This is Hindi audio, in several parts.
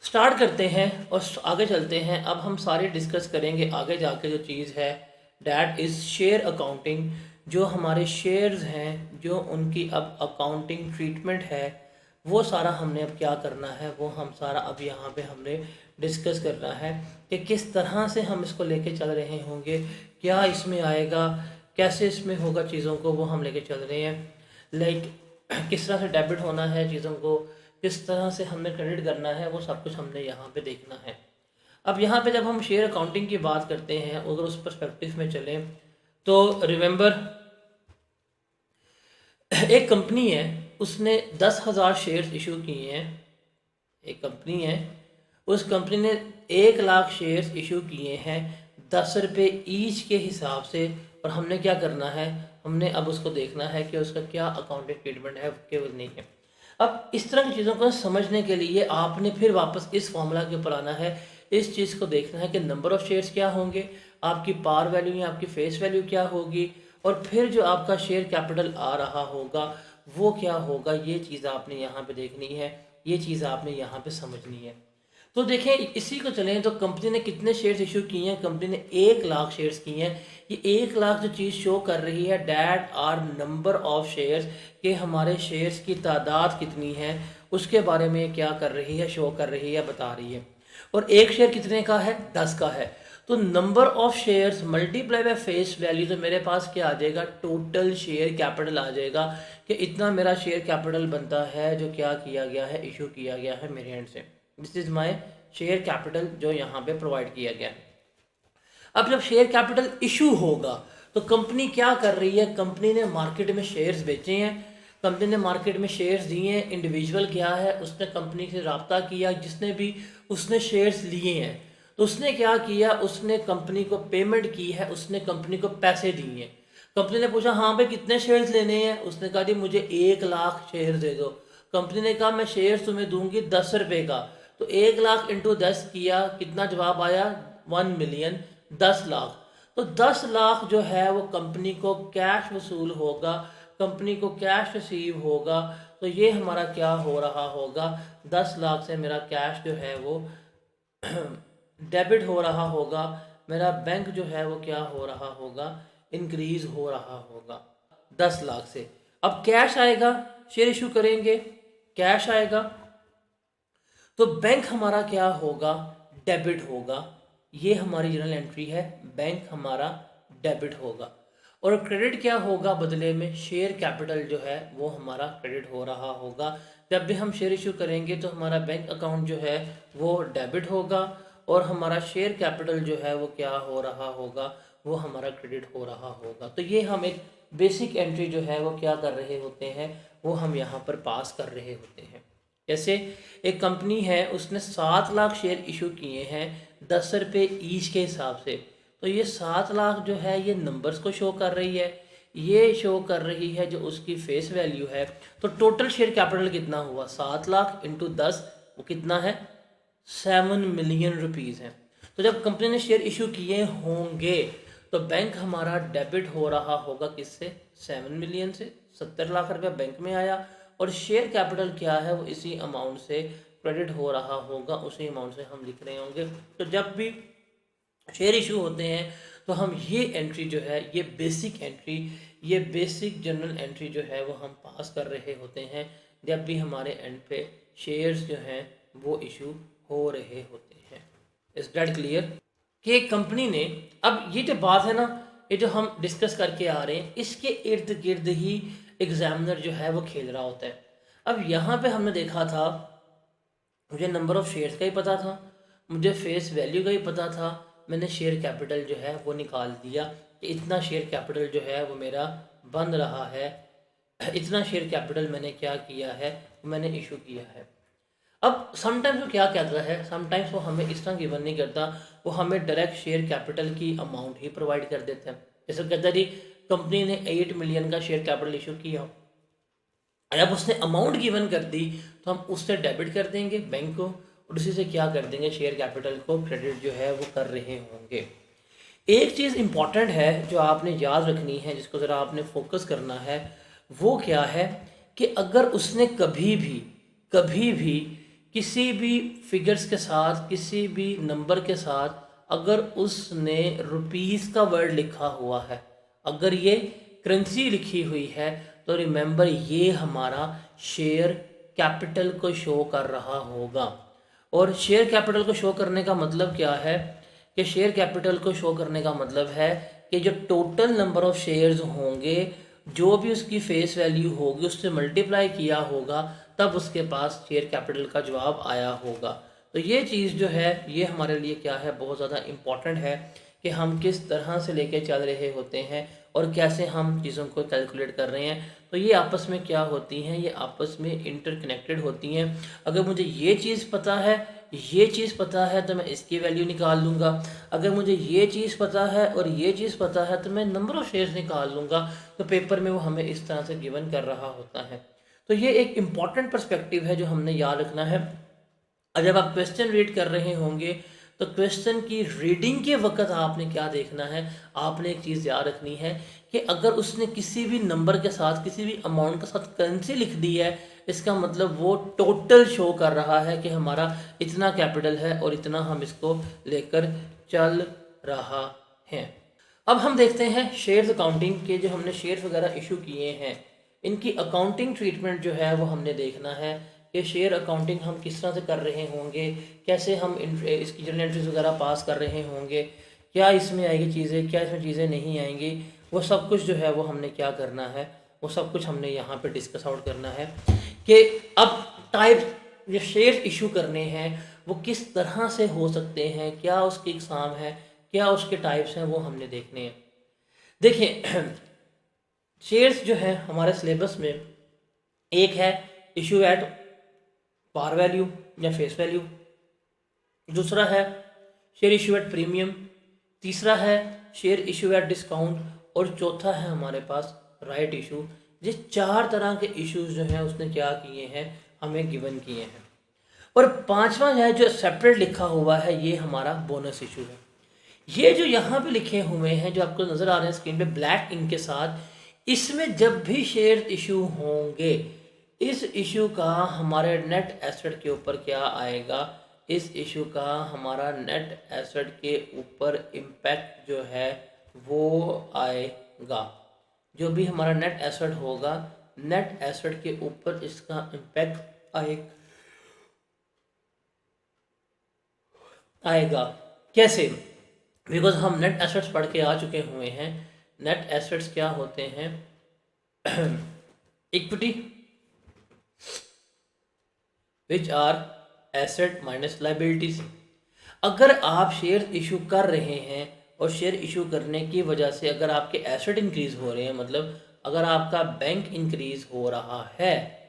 स्टार्ट करते हैं और आगे चलते हैं। अब हम सारे डिस्कस करेंगे आगे जाके जो चीज़ है डैट इज़ शेयर अकाउंटिंग। जो हमारे शेयर्स हैं, जो उनकी अब अकाउंटिंग ट्रीटमेंट है, वो सारा हमने अब क्या करना है, वो हम सारा अब यहाँ पे हमने डिस्कस करना है कि किस तरह से हम इसको लेके चल रहे होंगे, क्या इसमें आएगा, कैसे इसमें होगा चीज़ों को, वो हम लेके चल रहे हैं। लाइक किस तरह से डेबिट होना है चीज़ों को, किस तरह से हमने क्रेडिट करना है, वो सब कुछ हमने यहाँ पे देखना है। अब यहाँ पे जब हम शेयर अकाउंटिंग की बात करते हैं, अगर उस पर्सपेक्टिव में चलें तो रिमेंबर एक कंपनी है, उसने 10,000 शेयर्स इशू किए हैं। एक कंपनी है, उस कंपनी ने 1 लाख शेयर्स इशू किए हैं 10 रुपये ईच के हिसाब से। और हमने क्या करना है, हमने अब उसको देखना है कि उसका क्या अकाउंटिंग ट्रीटमेंट है कि वो नहीं है। अब इस तरह की चीज़ों को समझने के लिए आपने फिर वापस इस फॉर्मूला के ऊपर आना है। इस चीज़ को देखना है कि नंबर ऑफ़ शेयर्स क्या होंगे, आपकी पार वैल्यू या आपकी फेस वैल्यू क्या होगी, और फिर जो आपका शेयर कैपिटल आ रहा होगा वो क्या होगा। ये चीज़ आपने यहाँ पे देखनी है, ये चीज़ आपने यहाँ पे समझनी है। तो देखें, इसी को चलें तो कंपनी ने कितने शेयर्स इशू किए हैं, कंपनी ने 1 लाख शेयर्स किए हैं। ये 1 लाख जो चीज़ शो कर रही है that are number of shares, कि हमारे शेयर्स की तादाद कितनी है, उसके बारे में क्या कर रही है, शो कर रही है, बता रही है। और एक शेयर कितने का है, 10 का है। तो number of shares multiply by face value, तो मेरे पास क्या आ जाएगा, टोटल शेयर कैपिटल आ जाएगा कि इतना मेरा शेयर कैपिटल बनता है जो क्या किया गया है, इशू किया गया है मेरे एंड से। This is my share capital जो यहाँ पे प्रोवाइड किया गया है। अब जब शेयर कैपिटल इशू होगा तो कंपनी क्या कर रही है, कंपनी ने मार्केट में शेयर्स बेचे हैं, कंपनी ने मार्केट में शेयर्स दिए हैं। इंडिविजुअल क्या है, उसने कंपनी से रब्ता किया, जिसने भी उसने शेयर्स लिए हैं तो उसने क्या किया, उसने कंपनी को पेमेंट की है, उसने कंपनी को पैसे दिए हैं। कंपनी ने पूछा हाँ भाई कितने शेयर्स लेने हैं, उसने कहा जी मुझे 1 लाख शेयर दे दो। कंपनी ने कहा मैं शेयर्स तुम्हें दूंगी 10 रुपये का। तो 1 लाख इंटू 10 किया, कितना जवाब आया, 1 मिलियन, 10 लाख। तो 10 लाख जो है वो कंपनी को कैश वसूल होगा, कंपनी को कैश रिसीव होगा। तो ये हमारा क्या हो रहा होगा, 10 लाख से मेरा कैश जो है वो डेबिट हो रहा होगा, मेरा बैंक जो है वो क्या हो रहा होगा, इंक्रीज हो रहा होगा 10 लाख से। अब कैश आएगा, शेयर इशू करेंगे, कैश आएगा तो बैंक हमारा क्या होगा, डेबिट होगा। ये हमारी जर्नल एंट्री है, बैंक हमारा डेबिट होगा। और क्रेडिट क्या होगा बदले में, शेयर कैपिटल जो है वो हमारा क्रेडिट हो रहा होगा। जब भी हम शेयर इशू करेंगे तो हमारा बैंक अकाउंट जो है वो डेबिट होगा, और हमारा शेयर कैपिटल जो है वो क्या हो रहा होगा, वो हमारा क्रेडिट हो रहा होगा। तो ये हम एक बेसिक एंट्री जो है वो क्या कर रहे होते हैं, वो हम यहाँ पर पास कर रहे होते हैं। जैसे एक कंपनी है, उसने 7 लाख शेयर इशू किए हैं 10 रुपये ईच के हिसाब से। तो ये 7 लाख जो है ये नंबर्स को शो कर रही है, ये शो कर रही है जो उसकी फेस वैल्यू है। तो टोटल शेयर कैपिटल कितना हुआ, 7 लाख इंटू 10, वो कितना है, 7 मिलियन रुपीज़ है। तो जब कंपनी ने शेयर इशू किए होंगे तो बैंक हमारा डेबिट हो रहा होगा किससे, 7 मिलियन से। 70 लाख रुपया बैंक में आया, और शेयर कैपिटल क्या है वो इसी अमाउंट से क्रेडिट हो रहा होगा, उसी अमाउंट से हम लिख रहे होंगे। तो जब भी शेयर इशू होते हैं तो हम ये एंट्री जो है, ये बेसिक एंट्री, ये बेसिक जनरल एंट्री जो है वो हम पास कर रहे होते हैं जब भी हमारे एंड पे शेयर्स जो हैं वो इशू हो रहे होते हैं। इज दैट क्लियर कि कंपनी ने, अब ये जो बात है ना, ये जो हम डिस्कस करके आ रहे हैं, इसके इर्द गिर्द ही एग्जामिनर जो है वो खेल रहा होता है। अब यहाँ पे हमने देखा था, मुझे नंबर ऑफ शेयर्स का ही पता था, मुझे फेस वैल्यू का ही पता था, मैंने शेयर कैपिटल जो है वो निकाल दिया कि इतना शेयर कैपिटल जो है वो मेरा बन रहा है, इतना शेयर कैपिटल मैंने क्या किया है, मैंने इशू किया है। अब समटाइम्स वो क्या कहता है, समटाइम्स वो हमें इस तरह गिवन नहीं करता, वो हमें डायरेक्ट शेयर कैपिटल की अमाउंट ही प्रोवाइड कर देता है। जैसे कहता है जी कंपनी ने 8 मिलियन का शेयर कैपिटल इशू किया, जब उसने अमाउंट गिवन कर दी तो हम उससे डेबिट कर देंगे बैंक को, और उसी से क्या कर देंगे, शेयर कैपिटल को क्रेडिट जो है वो कर रहे होंगे। एक चीज़ इंपॉर्टेंट है जो आपने याद रखनी है, जिसको ज़रा आपने फोकस करना है, वो क्या है कि अगर उसने कभी भी किसी भी फिगर्स के साथ, किसी भी नंबर के साथ अगर उसने रुपीस का वर्ड लिखा हुआ है, अगर ये करेंसी लिखी हुई है, तो रिमेंबर ये हमारा शेयर कैपिटल को शो कर रहा होगा। और शेयर कैपिटल को शो करने का मतलब क्या है कि शेयर कैपिटल को शो करने का मतलब है कि जो टोटल नंबर ऑफ शेयर्स होंगे, जो भी उसकी फेस वैल्यू होगी, उससे मल्टीप्लाई किया होगा, तब उसके पास शेयर कैपिटल का जवाब आया होगा। तो ये चीज़ जो है ये हमारे लिए क्या है, बहुत ज़्यादा इम्पॉर्टेंट है कि हम किस तरह से लेके चल रहे होते हैं और कैसे हम चीज़ों को कैलकुलेट कर रहे हैं। तो ये आपस में क्या होती हैं, ये आपस में इंटरकनेक्टेड होती हैं। अगर मुझे ये चीज़ पता है, ये चीज़ पता है, तो मैं इसकी वैल्यू निकाल लूँगा। अगर मुझे ये चीज़ पता है और ये चीज़ पता है, तो मैं नंबर ऑफ़ शेयर्स निकाल लूँगा। तो पेपर में वो हमें इस तरह से गिवन कर रहा होता है। तो ये एक इम्पॉर्टेंट पर्सपेक्टिव है जो हमने याद रखना है। और जब आप क्वेश्चन रीड कर रहे होंगे, तो क्वेश्चन की रीडिंग के वक्त आपने क्या देखना है, आपने एक चीज़ याद रखनी है कि अगर उसने किसी भी नंबर के साथ, किसी भी अमाउंट के साथ करेंसी लिख दी है, इसका मतलब वो टोटल शो कर रहा है कि हमारा इतना कैपिटल है और इतना हम इसको लेकर चल रहा है। अब हम देखते हैं शेयर्स अकाउंटिंग के, जो हमने शेयर वगैरह इशू किए हैं, इनकी अकाउंटिंग ट्रीटमेंट जो है वो हमने देखना है कि शेयर अकाउंटिंग हम किस तरह से कर रहे होंगे, कैसे हम इसकी जर्नल एंट्रीज वगैरह पास कर रहे होंगे, क्या इसमें आएगी चीज़ें, क्या इसमें चीज़ें नहीं आएंगी, वो सब कुछ जो है वो हमने क्या करना है, वो सब कुछ हमने यहाँ पे डिस्कस आउट करना है कि अब टाइप जो शेयर इशू करने हैं वो किस तरह से हो सकते हैं, क्या उसकी इकसाम है, क्या उसके टाइप्स हैं, वो हमने देखने हैं। देखिए शेयर्स जो है हमारे सिलेबस में, एक है इशू एट पार वैल्यू या फेस वैल्यू, दूसरा है शेयर इशू एट प्रीमियम, तीसरा है शेयर इशू एट डिस्काउंट, और चौथा है हमारे पास राइट इशू। ये 4 तरह के इश्यूज जो हैं उसने क्या किए हैं, हमें गिवन किए हैं। और पांचवा है जो सेपरेट लिखा हुआ है, ये हमारा बोनस इशू है। ये जो यहाँ पे लिखे हुए हैं, जो आपको नज़र आ रहे हैं स्क्रीन पे ब्लैक इंक के साथ, इसमें जब भी शेयर इशू होंगे, इस इशू का हमारे नेट एसेट के ऊपर क्या आएगा, इस इशू का हमारा नेट एसेट के ऊपर इम्पैक्ट जो है वो आएगा। जो भी हमारा नेट एसेट होगा, नेट एसेट के ऊपर इसका इम्पैक्ट आएगा। कैसे? बिकॉज हम नेट एसेट्स पढ़ के आ चुके हुए हैं। नेट एसेट्स क्या होते हैं? Equity which are asset minus liabilities. अगर आप शेयर इशू कर रहे हैं और शेयर इशू करने की वजह से अगर आपके एसेट इंक्रीज हो रहे हैं, मतलब अगर आपका बैंक इंक्रीज हो रहा है,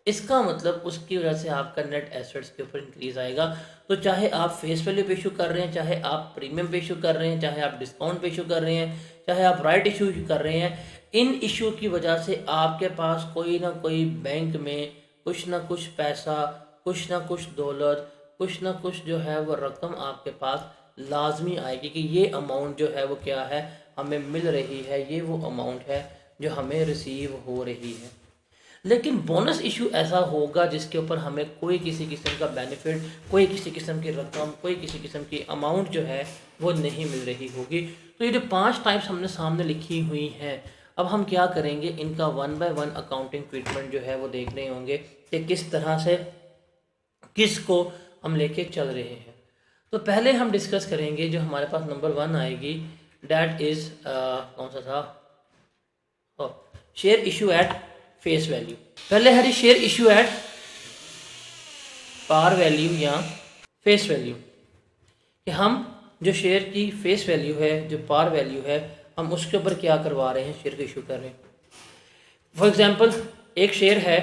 इसका मतलब उसकी वजह से आपका नेट एसेट्स के ऊपर इंक्रीज आएगा। तो चाहे आप फेस वैल्यू पे इशू कर रहे हैं, चाहे आप प्रीमियम पे इशू कर रहे हैं, चाहे आप डिस्काउंट पे इशू कर रहे हैं, चाहे आप राइट इशू कर रहे हैं, इन इशू की वजह से आपके पास कोई ना कोई बैंक में कुछ ना कुछ पैसा, कुछ ना कुछ दौलत, कुछ ना कुछ जो है वो रकम आपके पास लाजमी आएगी कि ये अमाउंट जो है वो क्या है, हमें मिल रही है, ये वो अमाउंट है जो हमें रिसीव हो रही है। लेकिन बोनस इशू ऐसा होगा जिसके ऊपर हमें कोई किसी किस्म का बेनिफिट, कोई किसी किस्म की रकम, कोई किसी किस्म की अमाउंट जो है वो नहीं मिल रही होगी। तो ये जो 5 टाइप्स हमने सामने लिखी हुई हैं, अब हम क्या करेंगे, इनका 1 बाय 1 अकाउंटिंग ट्रीटमेंट जो है वो देख रहे होंगे कि किस तरह से किस को हम लेके चल रहे हैं। तो पहले हम डिस्कस करेंगे जो हमारे पास नंबर 1 आएगी, डैट इज़ कौन सा था, share issue at face value. पहले है share issue at par value या फेस वैल्यू, कि हम जो शेयर की फेस वैल्यू है, जो पार वैल्यु है, हम उसके ऊपर क्या करवा रहे हैं, शेयर को इशू कर रहे हैं। फॉर एग्जांपल एक शेयर है,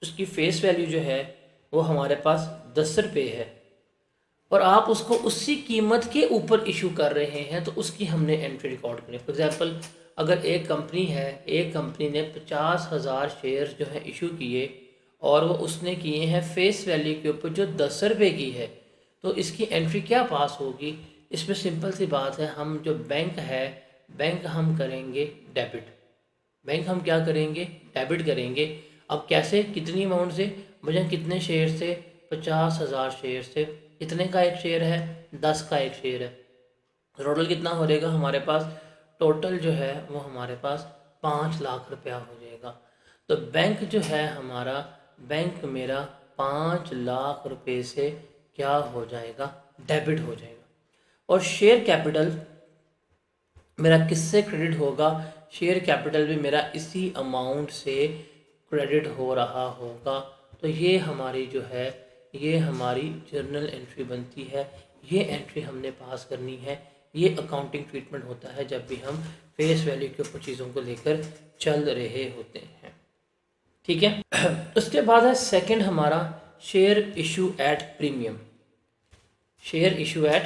उसकी फेस वैल्यू जो है वो हमारे पास 10 रुपये है और आप उसको उसी कीमत के ऊपर इशू कर रहे हैं, तो उसकी हमने एंट्री रिकॉर्ड करनी है। फॉर एग्जांपल अगर एक कंपनी है, एक कंपनी ने 50,000 शेयर्स जो है इशू किए और वो उसने किए हैं फेस वैल्यू के ऊपर जो 10 रुपये की है, तो इसकी एंट्री क्या पास होगी? इसमें सिंपल सी बात है, हम जो बैंक है, बैंक हम करेंगे डेबिट, बैंक हम क्या करेंगे, डेबिट करेंगे। अब कैसे, कितनी अमाउंट से, मुझे कितने शेयर से, 50,000 शेयर से कितने का एक शेयर है, 10 का एक शेयर है। टोटल कितना हो जाएगा हमारे पास, टोटल जो है वो हमारे पास 5 लाख रुपया हो जाएगा। तो बैंक जो है हमारा, बैंक मेरा 5 लाख रुपए से क्या हो जाएगा, डेबिट हो जाएगा। और शेयर कैपिटल मेरा किससे क्रेडिट होगा, शेयर कैपिटल भी मेरा इसी अमाउंट से क्रेडिट हो रहा होगा। तो ये हमारी जो है, ये हमारी जर्नल एंट्री बनती है, ये एंट्री हमने पास करनी है। ये अकाउंटिंग ट्रीटमेंट होता है जब भी हम फेस वैल्यू के ऊपर चीज़ों को लेकर चल रहे होते हैं, ठीक है। उसके बाद है सेकंड हमारा share issue at premium. Share issue at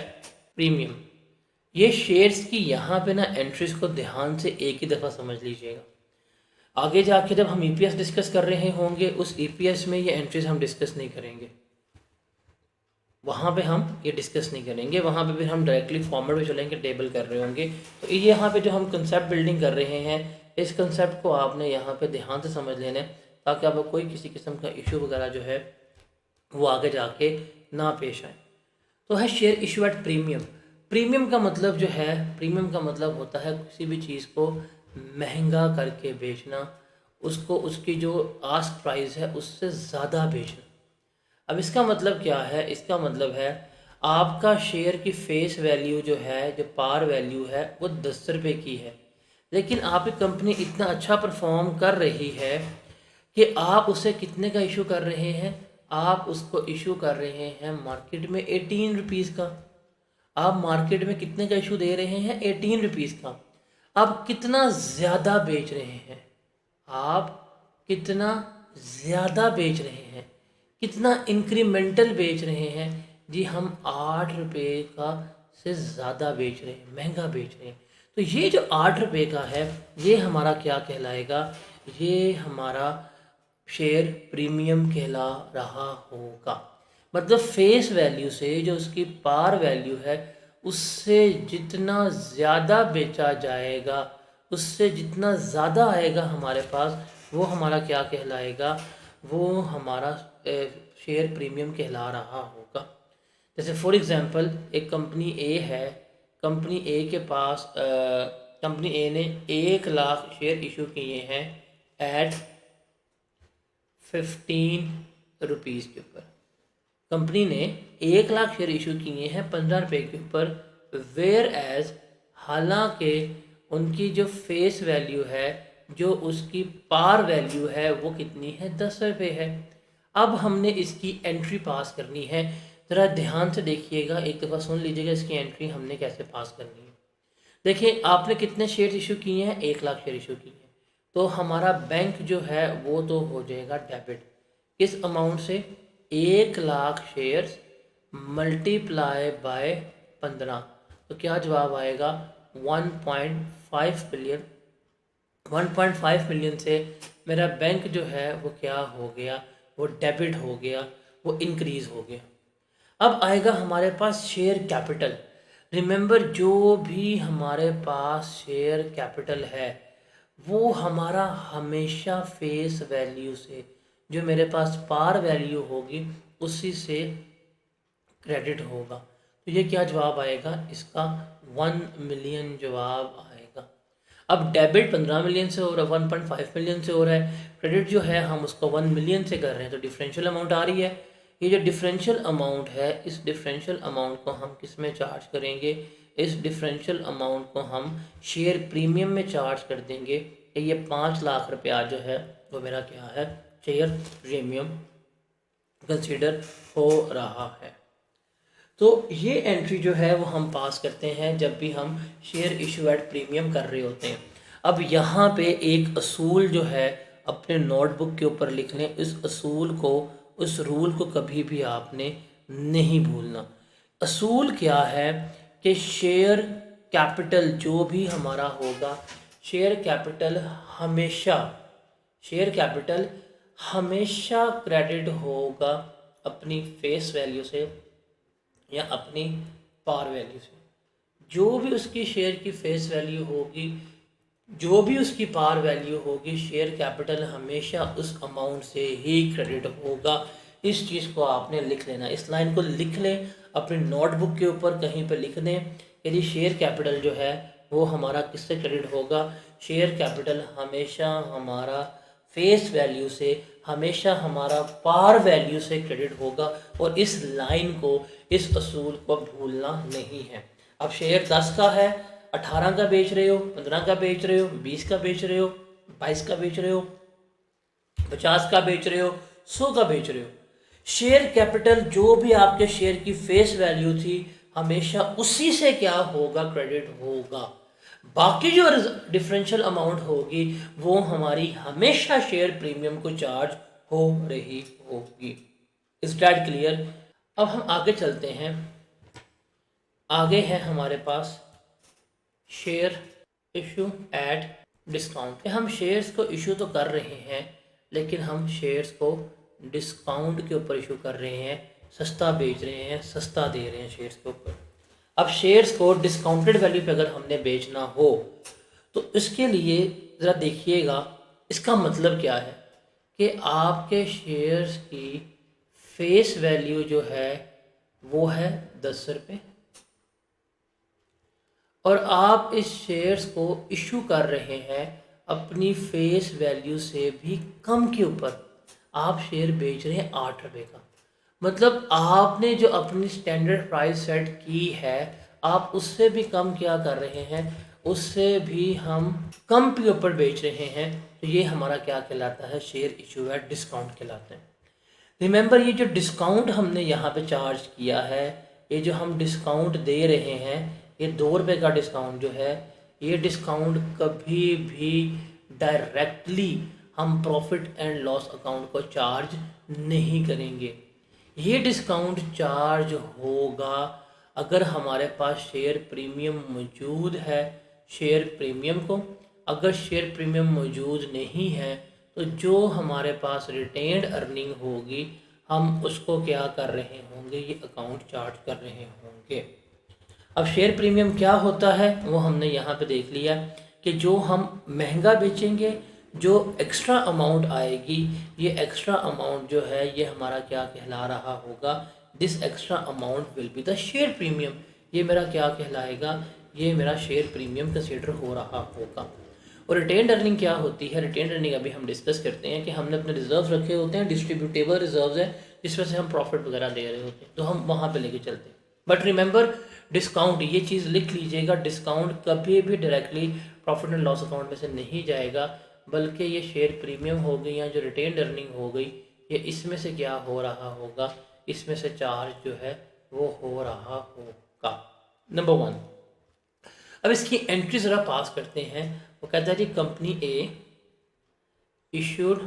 premium, ये शेयर्स की यहाँ पे ना एंट्रीज को ध्यान से एक ही दफ़ा समझ लीजिएगा। आगे जाके जब हम ईपीएस डिस्कस कर रहे होंगे, उस ईपीएस में ये एंट्रीज हम डिस्कस नहीं करेंगे, वहाँ पे हम ये डिस्कस नहीं करेंगे। वहाँ पे फिर हम डायरेक्टली फॉर्मेट में चलेंगे, टेबल कर रहे होंगे। तो ये यहाँ पे जो हम कंसेप्ट बिल्डिंग कर रहे हैं, इस कंसेप्ट को आपने यहाँ पे ध्यान से समझ लेना है, ताकि आपको कोई किसी किस्म का इशू वगैरह जो है वो आगे जाके ना पेश आए। तो है share issue at premium. Premium का मतलब जो है, प्रीमियम का मतलब होता है किसी भी चीज़ को महंगा करके बेचना, उसको उसकी जो आस्क प्राइस है उससे ज़्यादा बेचना। अब इसका मतलब क्या है, इसका मतलब है आपका शेयर की फेस वैल्यू जो है, जो पार वैल्यू है वो 10 रुपये की है, लेकिन आपकी कंपनी इतना अच्छा परफॉर्म कर रही है कि आप उसे कितने का इशू कर रहे हैं, आप उसको इशू कर रहे हैं मार्केट में 18 रुपीज़ का। आप मार्केट में कितने का इशू दे रहे हैं, 18 रुपीज़ का। आप कितना ज़्यादा बेच रहे हैं, आप कितना ज़्यादा बेच रहे हैं, कितना इंक्रीमेंटल बेच रहे हैं जी, हम 8 रुपये का से ज़्यादा बेच रहे हैं, महंगा बेच रहे हैं। तो ये जो 8 रुपये का है, ये हमारा क्या कहलाएगा, ये हमारा शेयर प्रीमियम कहला रहा होगा। मतलब फेस वैल्यू से जो उसकी पार वैल्यू है, उससे जितना ज़्यादा बेचा जाएगा, उससे जितना ज़्यादा आएगा हमारे पास, वो हमारा क्या कहलाएगा, वो हमारा शेयर प्रीमियम कहला रहा होगा। जैसे फॉर एग्ज़ाम्पल एक कंपनी ए है, कंपनी ए के पास कंपनी ए ने 1 लाख शेयर इशू किए हैं एट 15 रुपीज़ के ऊपर। कंपनी ने 1 लाख शेयर इशू किए हैं 15 रुपये के ऊपर, वेयर एज हालांकि उनकी जो फेस वैल्यू है, जो उसकी पार वैल्यू है, वो कितनी है, 10 रुपये है। अब हमने इसकी एंट्री पास करनी है। ज़रा ध्यान से देखिएगा, एक दफ़ा सुन लीजिएगा इसकी एंट्री हमने कैसे पास करनी है। देखिए आपने कितने शेयर इशू किए हैं, 1 लाख शेयर इशू किए हैं, तो हमारा बैंक जो है वो तो हो जाएगा डेबिट। किस अमाउंट से, 1 लाख शेयर्स मल्टीप्लाई बाय 15, तो क्या जवाब आएगा, 1.5 बिलियन। 1.5 मिलियन से मेरा बैंक जो है वो क्या हो गया, वो डेबिट हो गया, वो इंक्रीज़ हो गया। अब आएगा हमारे पास शेयर कैपिटल। रिमेंबर, जो भी हमारे पास शेयर कैपिटल है वो हमारा हमेशा फेस वैल्यू से, जो मेरे पास पार वैल्यू होगी उसी से क्रेडिट होगा। तो ये क्या जवाब आएगा इसका, 1 मिलियन जवाब आएगा। अब डेबिट 15 मिलियन से हो रहा है, 1.5 मिलियन से हो रहा है, क्रेडिट जो है हम उसको 1 मिलियन से कर रहे हैं, तो डिफरेंशियल अमाउंट आ रही है। ये जो डिफरेंशियल अमाउंट है, इस डिफरेंशियल अमाउंट को हम किस में चार्ज करेंगे, इस डिफरेंशियल अमाउंट को हम शेयर प्रीमियम में चार्ज कर देंगे कि ये 5 लाख रुपया जो है वो मेरा क्या है, शेयर प्रीमियम कंसीडर हो रहा है। तो ये एंट्री जो है वो हम पास करते हैं जब भी हम शेयर इशू एट प्रीमियम कर रहे होते हैं। अब यहाँ पे एक असूल जो है अपने नोटबुक के ऊपर लिख लें, इस असूल को, उस रूल को कभी भी आपने नहीं भूलना। असूल क्या है कि शेयर कैपिटल जो भी हमारा होगा, शेयर कैपिटल हमेशा क्रेडिट होगा अपनी फेस वैल्यू से या अपनी पार वैल्यू से। जो भी उसकी शेयर की फेस वैल्यू होगी, जो भी उसकी पार वैल्यू होगी, शेयर कैपिटल हमेशा उस अमाउंट से ही क्रेडिट होगा। इस चीज़ को आपने लिख लेना, इस लाइन को लिख लें अपनी नोटबुक के ऊपर, कहीं पर लिख दें। यदि शेयर कैपिटल जो है वो हमारा किससे क्रेडिट होगा? शेयर कैपिटल हमेशा हमारा फेस वैल्यू से, हमेशा हमारा पार वैल्यू से क्रेडिट होगा। और इस लाइन को, इस असूल को भूलना नहीं है। अब शेयर 10 का है, 18 का बेच रहे हो, 15 का बेच रहे हो, 20 का बेच रहे हो, 22 का बेच रहे हो, 50 का बेच रहे हो, 100 का बेच रहे हो, शेयर कैपिटल जो भी आपके शेयर की फेस वैल्यू थी हमेशा उसी से क्या होगा? क्रेडिट होगा। बाकी जो डिफरेंशियल अमाउंट होगी वो हमारी हमेशा शेयर प्रीमियम को चार्ज हो रही होगी। Is that clear? अब हम आगे चलते हैं। आगे है हमारे पास शेयर इशू एट डिस्काउंट। हम शेयर्स को इशू तो कर रहे हैं लेकिन हम शेयर्स को डिस्काउंट के ऊपर इशू कर रहे हैं, सस्ता बेच रहे हैं, सस्ता दे रहे हैं शेयर्स के ऊपर। अब शेयर्स को डिस्काउंटेड वैल्यू पे अगर हमने बेचना हो तो इसके लिए ज़रा देखिएगा इसका मतलब क्या है कि आपके शेयर्स की फेस वैल्यू जो है वो है 10 रुपये और आप इस शेयर्स को इशू कर रहे हैं अपनी फेस वैल्यू से भी कम के ऊपर। आप शेयर बेच रहे हैं 8 रुपये का। मतलब आपने जो अपनी स्टैंडर्ड प्राइस सेट की है आप उससे भी कम क्या कर रहे हैं? उससे भी हम कम के ऊपर बेच रहे हैं। तो ये हमारा क्या कहलाता है? शेयर इशू एट डिस्काउंट कहलाते हैं। रिमेंबर, ये जो डिस्काउंट हमने यहाँ पे चार्ज किया है, ये जो हम डिस्काउंट दे रहे हैं, ये 2 रुपये का डिस्काउंट जो है, ये डिस्काउंट कभी भी डायरेक्टली हम प्रॉफिट एंड लॉस अकाउंट को चार्ज नहीं करेंगे। ये डिस्काउंट चार्ज होगा अगर हमारे पास शेयर प्रीमियम मौजूद है। शेयर प्रीमियम को, अगर शेयर प्रीमियम मौजूद नहीं है तो जो हमारे पास रिटेन्ड अर्निंग होगी हम उसको क्या कर रहे होंगे? ये अकाउंट चार्ज कर रहे होंगे। अब शेयर प्रीमियम क्या होता है वो हमने यहाँ पे देख लिया कि जो हम महंगा बेचेंगे, जो एक्स्ट्रा अमाउंट आएगी, ये एक्स्ट्रा अमाउंट जो है ये हमारा क्या कहला रहा होगा? This extra amount will be the share premium. ये मेरा क्या कहलाएगा? ये मेरा शेयर प्रीमियम कंसिडर हो रहा होगा। और रिटेन्ड अर्निंग क्या होती है? रिटेन्ड अर्निंग अभी हम डिस्कस करते हैं कि हमने अपने रिजर्व रखे होते हैं, डिस्ट्रीब्यूटेबल रिजर्व्स है जिसमें से हम प्रॉफिट वगैरह दे रहे होते हैं, तो हम वहाँ पे लेके चलते हैं। बट रिमेंबर, डिस्काउंट, ये चीज़ लिख लीजिएगा, डिस्काउंट कभी भी directly profit and loss account में से नहीं जाएगा, बल्कि ये शेयर प्रीमियम हो गई या जो रिटेन्ड अर्निंग हो गई ये इसमें से क्या हो रहा होगा? इसमें से चार्ज जो है वो हो रहा होगा। नंबर 1। अब इसकी एंट्री ज़रा पास करते हैं। वो कहता है जी company A issued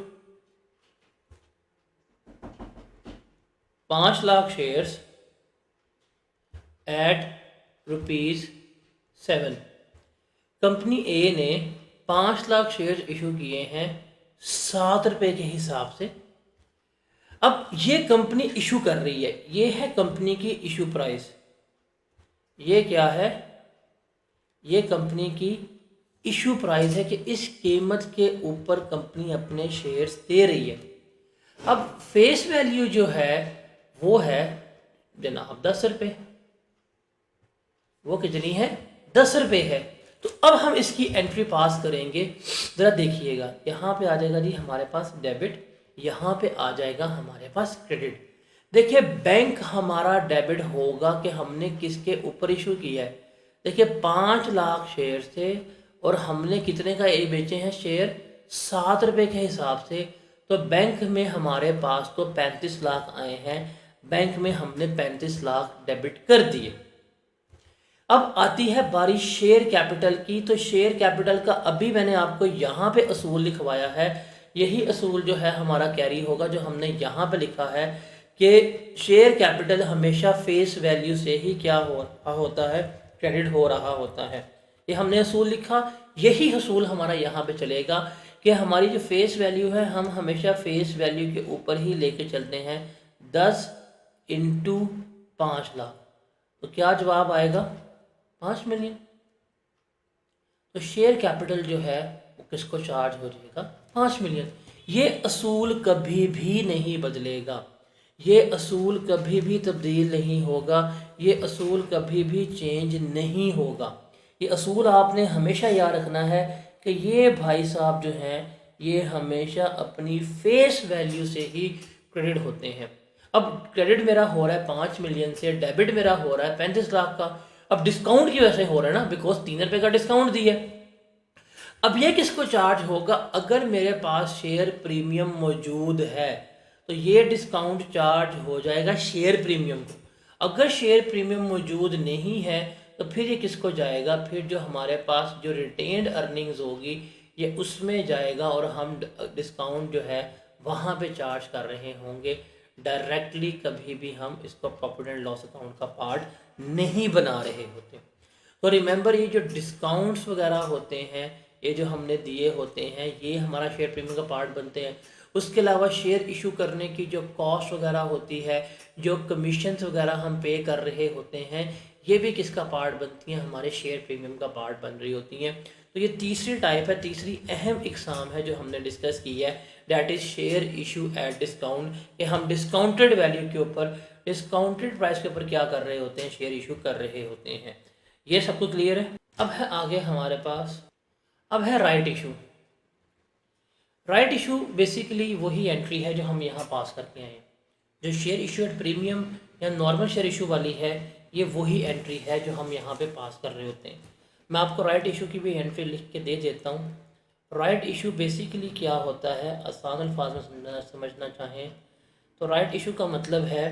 5 lakh shares at ₹7। Company A ने 5 लाख शेयर्स इशू किए हैं 7 रुपये के हिसाब से। अब ये कंपनी इशू कर रही है, ये है कंपनी की इशू प्राइस। ये क्या है? ये कंपनी की इशू प्राइस है कि इस कीमत के ऊपर कंपनी अपने शेयर्स दे रही है। अब फेस वैल्यू जो है वो है जनाब 10 रुपये। वो कितनी है? 10 रुपये है। तो अब हम इसकी एंट्री पास करेंगे। ज़रा देखिएगा, यहाँ पे आ जाएगा जी हमारे पास डेबिट, यहाँ पे आ जाएगा हमारे पास क्रेडिट। देखिए बैंक हमारा डेबिट होगा कि हमने किसके ऊपर इशू किया है। देखिए 5 लाख शेयर थे और हमने कितने का ए बेचे हैं शेयर? 7 रुपये के हिसाब से। तो बैंक में हमारे पास तो 35 लाख आए हैं, बैंक में हमने 35 लाख डेबिट कर दिए। अब आती है बारी शेयर कैपिटल की। तो शेयर कैपिटल का अभी मैंने आपको यहाँ पे असूल लिखवाया है, यही असूल जो है हमारा कैरी होगा जो हमने यहाँ पे लिखा है कि शेयर कैपिटल हमेशा फेस वैल्यू से ही क्या हो रहा होता है? क्रेडिट हो रहा होता है। ये हमने असूल लिखा, यही असूल हमारा यहाँ पे चलेगा कि हमारी जो फेस वैल्यू है हम हमेशा फेस वैल्यू के ऊपर ही लेके चलते हैं। 10 इंटू 5 लाख, तो क्या जवाब आएगा? 5 मिलियन। तो शेयर कैपिटल जो है वो किसको चार्ज हो जाएगा? 5 मिलियन। ये असूल कभी भी नहीं बदलेगा। ये असूल कभी भी तब्दील नहीं होगा, ये असूल कभी भी चेंज नहीं होगा। ये असूल आपने हमेशा याद रखना है कि ये भाई साहब जो हैं ये हमेशा अपनी फेस वैल्यू से ही क्रेडिट होते हैं। अब क्रेडिट मेरा हो रहा है 5 मिलियन से, डेबिट मेरा हो रहा है 35 लाख का। अब डिस्काउंट की वजह से हो रहा है ना, बिकॉज 3 रुपये का डिस्काउंट दिया। अब ये किसको चार्ज होगा? अगर मेरे पास शेयर प्रीमियम मौजूद है तो ये डिस्काउंट चार्ज हो जाएगा शेयर प्रीमियम को। अगर शेयर प्रीमियम मौजूद नहीं है तो फिर ये किसको जाएगा? फिर जो हमारे पास जो रिटेन्ड अर्निंग्स होगी ये उसमें जाएगा और हम डिस्काउंट जो है वहाँ पे चार्ज कर रहे होंगे। डायरेक्टली कभी भी हम इसको प्रॉफिट एंड लॉस अकाउंट का पार्ट नहीं बना रहे होते। तो रिमेंबर, ये जो डिस्काउंट्स वगैरह होते हैं, ये जो हमने दिए होते हैं, ये हमारा शेयर प्रीमियम का पार्ट बनते हैं। उसके अलावा शेयर इशू करने की जो कॉस्ट वगैरह होती है, जो कमीशंस वगैरह हम पे कर रहे होते हैं, ये भी किसका पार्ट बनती हैं? हमारे शेयर प्रीमियम का पार्ट बन रही होती हैं। तो ये तीसरी टाइप है, तीसरी अहम इकसाम है जो हमने डिस्कस की है, that is share issue at discount. कि हम डिस्काउंटेड वैल्यू के ऊपर, डिस्काउंटेड प्राइस के ऊपर क्या कर रहे होते हैं? शेयर इशू कर रहे होते हैं। ये सब कुछ क्लियर है? अब है आगे हमारे पास, अब है right issue. Right issue basically वही एंट्री है जो हम यहाँ पास करके आए हैं। जो शेयर इशू एट प्रीमियम या नॉर्मल शेयर इशू वाली है, ये वही एंट्री है जो हम यहाँ पे पास कर रहे होते हैं। मैं आपको राइट इशू की भी एंट्री लिख के दे देता हूँ। राइट इशू बेसिकली क्या होता है, आसान अल्फाज में समझना चाहें तो राइट इशू का मतलब है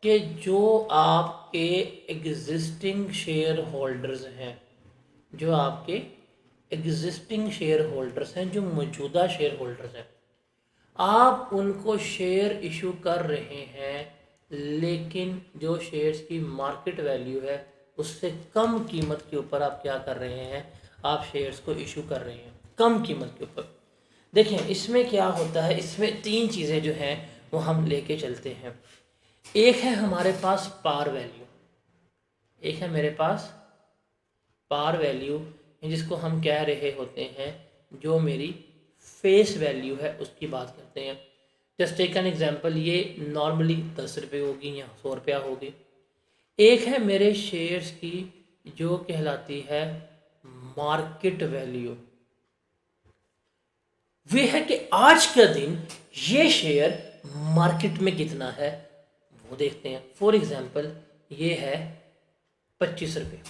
कि जो आपके एग्जिस्टिंग शेयर होल्डर्स हैं, जो आपके एग्जिस्टिंग शेयर होल्डर्स हैं, जो मौजूदा शेयर होल्डर्स हैं, आप उनको शेयर इशू कर रहे हैं लेकिन जो शेयर्स की मार्केट वैल्यू है उससे कम कीमत के ऊपर आप क्या कर रहे हैं? आप शेयर्स को इशू कर रहे हैं कम कीमत के ऊपर। देखें इसमें क्या होता है, इसमें तीन चीज़ें जो हैं वो हम लेके चलते हैं। एक है हमारे पास पार वैल्यू, एक है मेरे पास पार वैल्यू, जिसको हम कह रहे होते हैं जो मेरी फेस वैल्यू है उसकी बात करते हैं। जस्ट टेक एन एग्जांपल, ये नॉर्मली 10 रुपये होगी या 100 रुपया होगी। एक है मेरे शेयर्स की जो कहलाती है मार्केट वैल्यू, वे है कि आज का दिन ये शेयर मार्केट में कितना है वो देखते हैं। फॉर एग्जांपल ये है 25 रुपये,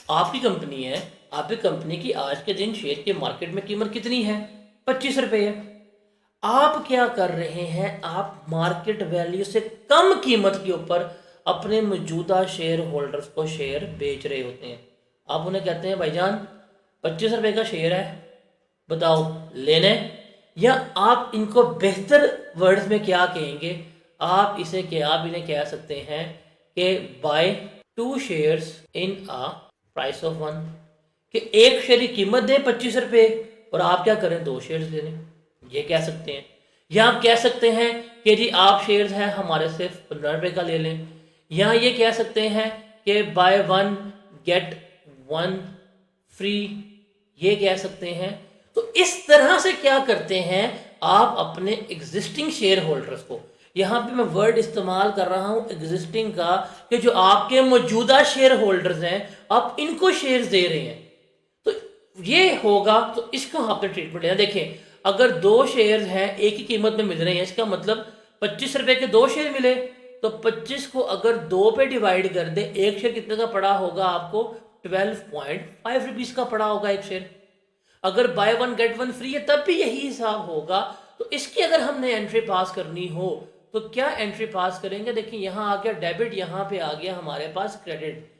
आपकी कंपनी है, आपकी कंपनी की आज के दिन शेयर के मार्केट में कीमत कितनी है? 25 रुपये है। आप क्या कर रहे हैं? आप मार्केट वैल्यू से कम कीमत के ऊपर अपने मौजूदा शेयर होल्डर्स को शेयर बेच रहे होते हैं। आप उन्हें कहते हैं भाईजान 25 रुपये का शेयर है, बताओ लेने? या आप इनको बेहतर वर्ड्स में क्या कहेंगे? आप इसे क्या, आप इन्हें कह सकते हैं कि buy 2 shares in a price of 1, कि एक शेयर की कीमत दें 25 रुपये और आप क्या करें? 2 शेयर्स ले लें। ये कह सकते हैं। या आप कह सकते हैं कि जी आप शेयर्स हैं हमारे से 15 रुपये का ले लें। या ये कह सकते हैं कि बाय 1 गेट 1 फ्री, ये कह सकते हैं। तो इस तरह से क्या करते हैं आप अपने एग्जिस्टिंग शेयर होल्डर्स को, यहाँ पे मैं वर्ड इस्तेमाल कर रहा हूँ एग्जिस्टिंग का, कि जो आपके मौजूदा शेयर होल्डर्स हैं आप इनको शेयर्स दे रहे हैं। तो ये होगा, तो इसका आपने ट्रीटमेंट लेना। देखें अगर 2 शेयर्स हैं एक ही कीमत में मिल रहे हैं, इसका मतलब 25 रुपये के 2 शेयर मिले, तो 25 को अगर 2 पे डिवाइड कर दे, एक शेयर कितने का पड़ा होगा आपको? 12.5 रुपीज़ का पड़ा होगा एक शेयर। अगर बाय 1 गेट 1 फ्री है तब भी यही हिसाब होगा। तो इसकी अगर हमने एंट्री पास करनी हो तो क्या एंट्री पास करेंगे? देखिए यहाँ आ गया डेबिट, यहाँ पे आ गया हमारे पास क्रेडिट।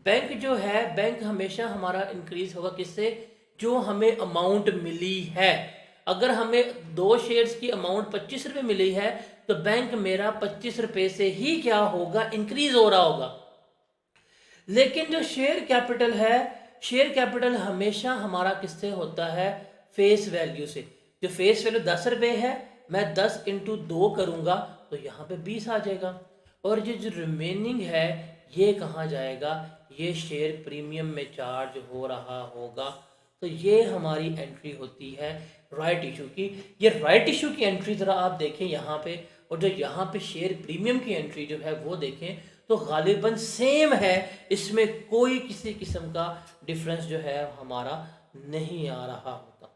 बैंक जो है, बैंक हमेशा हमारा इंक्रीज होगा किससे? जो हमें अमाउंट मिली है। अगर हमें 2 शेयर्स की अमाउंट 25 रुपये मिली है तो बैंक मेरा 25 रुपये से ही क्या होगा? इंक्रीज हो रहा होगा। लेकिन जो शेयर कैपिटल है, शेयर कैपिटल हमेशा हमारा किससे होता है? फेस वैल्यू से। जो फेस वैल्यू 10 रुपये है, मैं 10 इंटू 2 करूँगा तो यहाँ पे 20 आ जाएगा। और ये जो रिमेनिंग है ये कहाँ जाएगा? ये शेयर प्रीमियम में चार्ज हो रहा होगा। तो ये हमारी एंट्री होती है राइट इशू की। ये राइट इशू की एंट्री ज़रा आप देखें यहाँ पे, और जो यहाँ पे शेयर प्रीमियम की एंट्री जो है वो देखें तो गालिबन सेम है, इसमें कोई किसी किस्म का डिफरेंस जो है हमारा नहीं आ रहा होता।